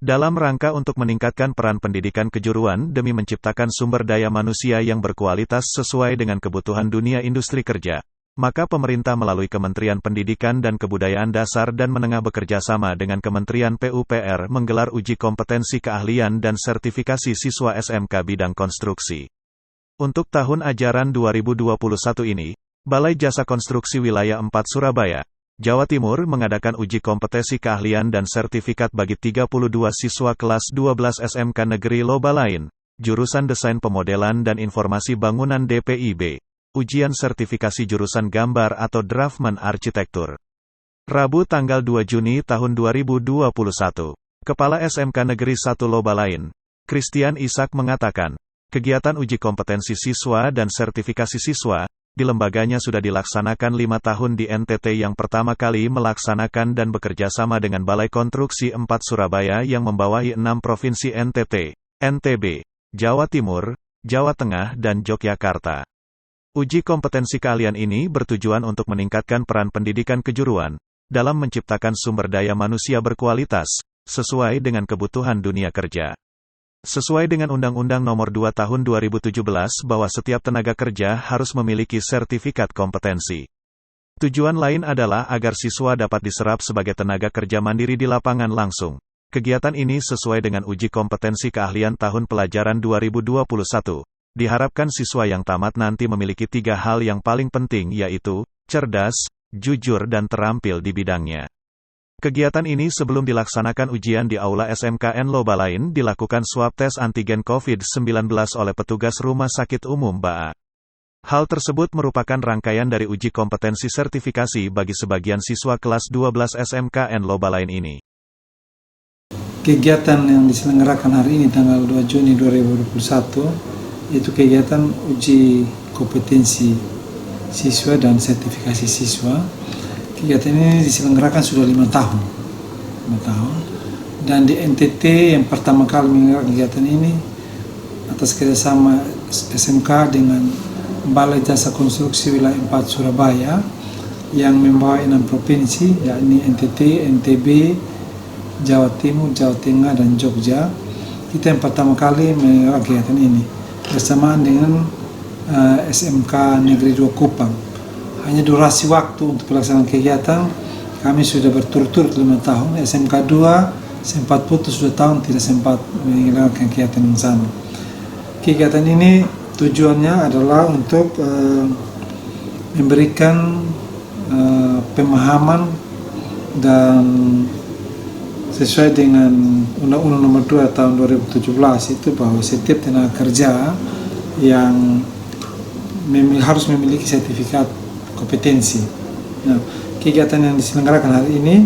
Dalam rangka untuk meningkatkan peran pendidikan kejuruan demi menciptakan sumber daya manusia yang berkualitas sesuai dengan kebutuhan dunia industri kerja, maka pemerintah melalui Kementerian Pendidikan dan Kebudayaan Dasar dan Menengah bekerja sama dengan Kementerian PUPR menggelar uji kompetensi keahlian dan sertifikasi siswa SMK bidang konstruksi. Untuk tahun ajaran 2021 ini, Balai Jasa Konstruksi Wilayah 4 Surabaya, Jawa Timur mengadakan uji kompetensi keahlian dan sertifikat bagi 32 siswa kelas 12 SMK Negeri Lobalain, jurusan Desain Pemodelan dan Informasi Bangunan DPIB, ujian sertifikasi jurusan Gambar atau Draftsman Arsitektur. Rabu tanggal 2 Juni tahun 2021, Kepala SMK Negeri 1 Lobalain, Christian Ishak mengatakan, kegiatan uji kompetensi siswa dan sertifikasi siswa di lembaganya sudah dilaksanakan 5 tahun di NTT yang pertama kali melaksanakan dan bekerja sama dengan Balai Konstruksi 4 Surabaya yang membawahi 6 provinsi NTT, NTB, Jawa Timur, Jawa Tengah dan Yogyakarta. Uji kompetensi keahlian ini bertujuan untuk meningkatkan peran pendidikan kejuruan dalam menciptakan sumber daya manusia berkualitas sesuai dengan kebutuhan dunia kerja. Sesuai dengan Undang-Undang Nomor 2 Tahun 2017 bahwa setiap tenaga kerja harus memiliki sertifikat kompetensi. Tujuan lain adalah agar siswa dapat diserap sebagai tenaga kerja mandiri di lapangan langsung. Kegiatan ini sesuai dengan uji kompetensi keahlian tahun pelajaran 2021. Diharapkan siswa yang tamat nanti memiliki 3 hal yang paling penting yaitu, cerdas, jujur dan terampil di bidangnya. Kegiatan ini sebelum dilaksanakan ujian di Aula SMKN Lobalain dilakukan swab tes antigen COVID-19 oleh petugas Rumah Sakit Umum BAA. Hal tersebut merupakan rangkaian dari uji kompetensi sertifikasi bagi sebagian siswa kelas 12 SMKN Lobalain ini. Kegiatan yang diselenggarakan hari ini tanggal 2 Juni 2021 itu kegiatan uji kompetensi siswa dan sertifikasi siswa. Kegiatan ini diselenggarakan sudah 5 tahun. Dan di NTT yang pertama kali menggelar kegiatan ini atas kerjasama SMK dengan Balai Jasa Konstruksi Wilayah 4 Surabaya yang membawa 6 provinsi yakni NTT, NTB, Jawa Timur, Jawa Tengah dan Jogja. Kita yang pertama kali menggelar kegiatan ini bersamaan dengan SMK Negeri 2 Kupang. Hanya durasi waktu untuk pelaksanaan kegiatan kami sudah berturut-turut 5 tahun. SMK 2 sempat putus 2 tahun tidak sempat menyelenggarakan kegiatan yang sama. Kegiatan ini tujuannya adalah untuk memberikan pemahaman dan sesuai dengan Undang-Undang Nomor 2 Tahun 2017 itu bahwa setiap tenaga kerja yang harus memiliki sertifikat kompetensi. Nah, kegiatan yang diselenggarakan hari ini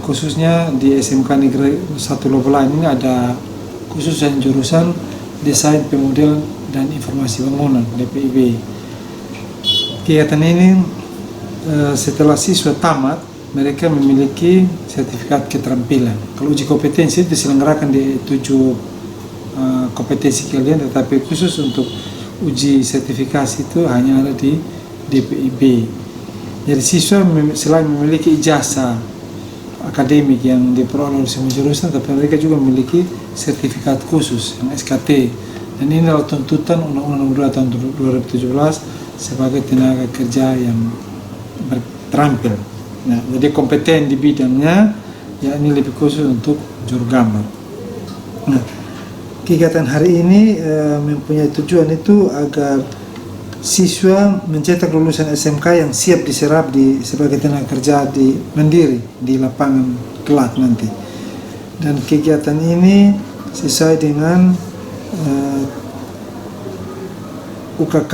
khususnya di SMK Negeri 1 Lobalain ini ada khusus jurusan Desain Pemodel dan Informasi Bangunan DPIB. Kegiatan ini setelah siswa tamat mereka memiliki sertifikat keterampilan. Kalau uji kompetensi diselenggarakan di 7 kompetensi kalian, tetapi khusus untuk uji sertifikasi itu hanya ada di DPIB. Jadi siswa selain memiliki ijazah akademik yang diperoleh oleh semua jurusan, tapi mereka juga memiliki sertifikat khusus yang SKT. Dan ini adalah tuntutan Undang-Undang Nomor 2 Tahun 2017 sebagai tenaga kerja yang terampil. Nah, jadi kompeten di bidangnya, ya ini lebih khusus untuk juru gambar. Nah, kegiatan hari ini mempunyai tujuan itu agar siswa mencetak lulusan SMK yang siap diserap sebagai tenaga kerja mandiri di lapangan kelak nanti. Dan kegiatan ini sesuai dengan UKK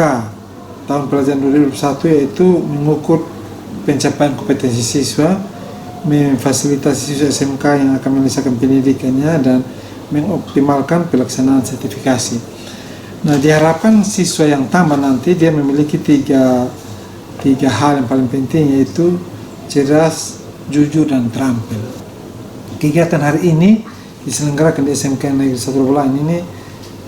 tahun pelajaran 2021 yaitu mengukur pencapaian kompetensi siswa, memfasilitasi siswa SMK yang akan menyelesaikan pendidikannya dan mengoptimalkan pelaksanaan sertifikasi. Nah, diharapkan siswa yang tamat nanti dia memiliki tiga hal yang paling penting yaitu cerdas, jujur dan terampil. Kegiatan hari ini diselenggarakan di SMK Negeri 1 Lobalain ini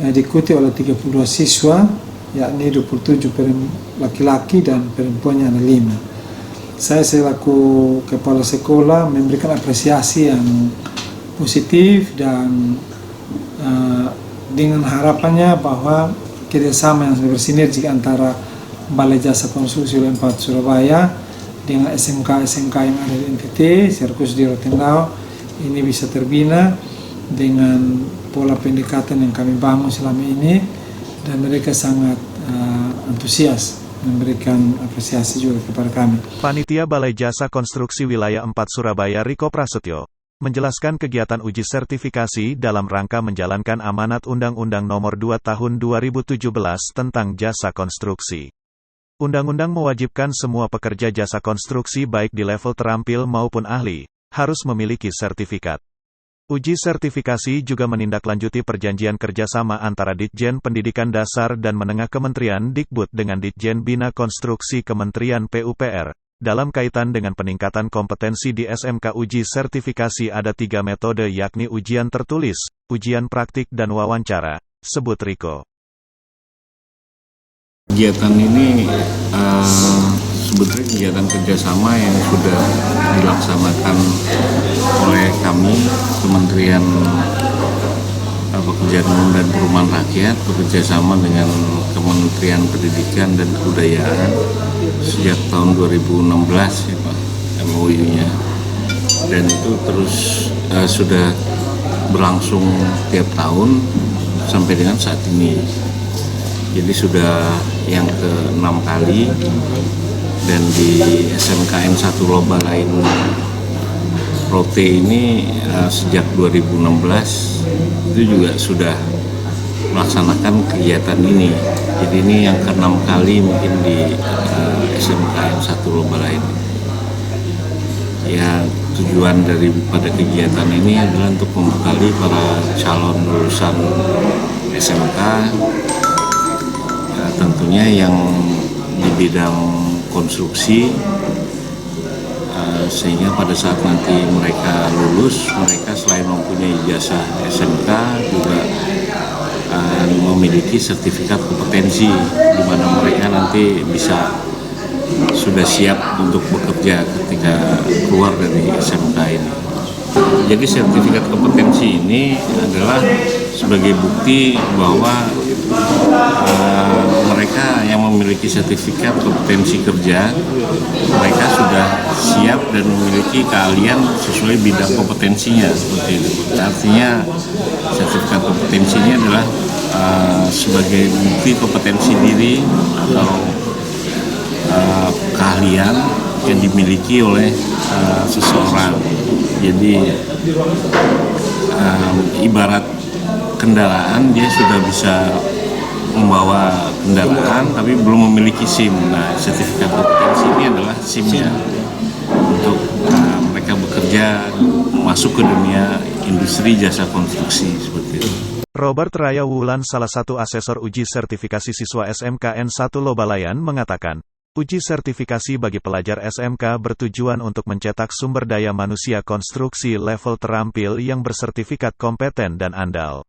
diikuti oleh 32 siswa, yakni 27 laki-laki dan perempuannya ada 5. Saya selaku kepala sekolah memberikan apresiasi yang positif dan dengan harapannya bahwa kerjasama yang bersinergi antara Balai Jasa Konstruksi ULN 4 Surabaya dengan SMK-SMK yang ada di NTT, Sirkus di Rotendao ini bisa terbina dengan pola pendekatan yang kami bangun selama ini, dan mereka sangat antusias memberikan apresiasi juga kepada kami. Panitia Balai Jasa Konstruksi Wilayah 4 Surabaya Riko Prasetyo menjelaskan kegiatan uji sertifikasi dalam rangka menjalankan amanat Undang-Undang Nomor 2 Tahun 2017 tentang jasa konstruksi. Undang-undang mewajibkan semua pekerja jasa konstruksi baik di level terampil maupun ahli, harus memiliki sertifikat. Uji sertifikasi juga menindaklanjuti perjanjian kerjasama antara Ditjen Pendidikan Dasar dan Menengah Kementerian Dikbud dengan Ditjen Bina Konstruksi Kementerian PUPR. Dalam kaitan dengan peningkatan kompetensi di SMK, uji sertifikasi ada 3 metode, yakni ujian tertulis, ujian praktik dan wawancara, sebut Riko. Kegiatan ini sebetulnya kegiatan kerjasama yang sudah dilaksanakan oleh kami, Kementerian Pekerjaan Umum dan Perumahan Rakyat, bekerjasama dengan Kementerian Pendidikan dan Kebudayaan sejak tahun 2016 ya Pak, MOU-nya, dan itu terus sudah berlangsung tiap tahun sampai dengan saat ini. Jadi sudah yang ke-6 kali, dan di SMKN 1 Lobalain Rote ini sejak 2016 itu juga sudah melaksanakan kegiatan ini. Jadi ini yang ke-6 kali mungkin di SMKN 1 Lobalain. Ya, tujuan daripada kegiatan ini adalah untuk membekali para calon lulusan SMK, tentunya yang di bidang konstruksi, sehingga pada saat nanti mereka lulus, mereka selain mempunyai ijazah SMK juga memiliki sertifikat kompetensi, di mana mereka nanti bisa sudah siap untuk bekerja ketika keluar dari SMK ini. Jadi sertifikat kompetensi ini adalah sebagai bukti bahwa mereka yang memiliki sertifikat kompetensi kerja, mereka sudah siap dan memiliki keahlian sesuai bidang kompetensinya, seperti itu. Artinya sertifikat kompetensi ini adalah sebagai bukti kompetensi diri atau keahlian yang dimiliki oleh seseorang. Jadi ibarat kendaraan, dia sudah bisa membawa kendaraan tapi belum memiliki SIM. Nah, sertifikat kompetensi ini adalah SIM-nya untuk mereka bekerja masuk ke dunia industri jasa konstruksi, seperti itu. Robert Raya Wulan, salah satu asesor uji sertifikasi siswa SMKN 1 Lobalayan, mengatakan, uji sertifikasi bagi pelajar SMK bertujuan untuk mencetak sumber daya manusia konstruksi level terampil yang bersertifikat kompeten dan andal.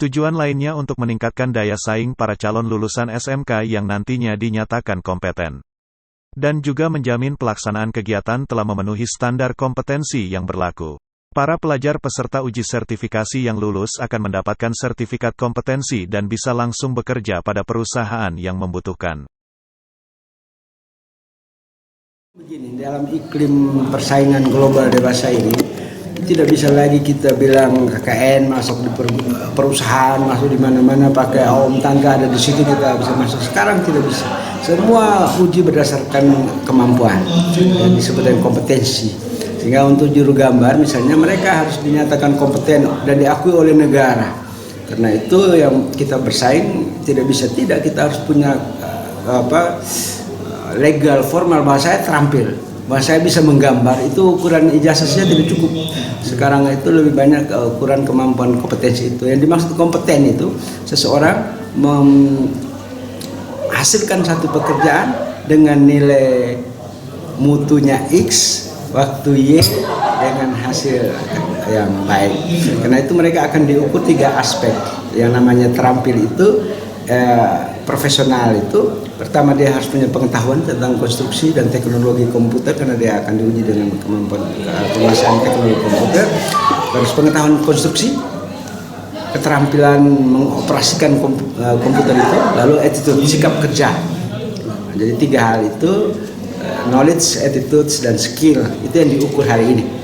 Tujuan lainnya untuk meningkatkan daya saing para calon lulusan SMK yang nantinya dinyatakan kompeten. Dan juga menjamin pelaksanaan kegiatan telah memenuhi standar kompetensi yang berlaku. Para pelajar peserta uji sertifikasi yang lulus akan mendapatkan sertifikat kompetensi dan bisa langsung bekerja pada perusahaan yang membutuhkan. Begini, dalam iklim persaingan global dewasa ini, tidak bisa lagi kita bilang KKN masuk di perusahaan, masuk di mana-mana pakai om tangga ada di situ kita bisa masuk. Sekarang tidak bisa. Semua uji berdasarkan kemampuan yang disebut dengan kompetensi. Sehingga untuk juru gambar misalnya mereka harus dinyatakan kompeten dan diakui oleh negara. Karena itu yang kita bersaing tidak bisa tidak, kita harus punya legal formal bahwa saya terampil, bahwa saya bisa menggambar. Itu ukuran ijazah saja tidak cukup. Sekarang itu lebih banyak ukuran kemampuan kompetensi itu. Yang dimaksud kompeten itu seseorang menghasilkan satu pekerjaan dengan nilai mutunya X, waktu Y dengan hasil yang baik. Karena itu mereka akan diukur 3 aspek. Yang namanya terampil itu profesional itu, pertama dia harus punya pengetahuan tentang konstruksi dan teknologi komputer karena dia akan diuji dengan kemampuan penguasaan teknologi komputer. Terus pengetahuan konstruksi, keterampilan mengoperasikan komputer itu, lalu attitude, sikap kerja. Jadi 3 hal itu, knowledge, attitudes, dan skill, itu yang diukur hari ini.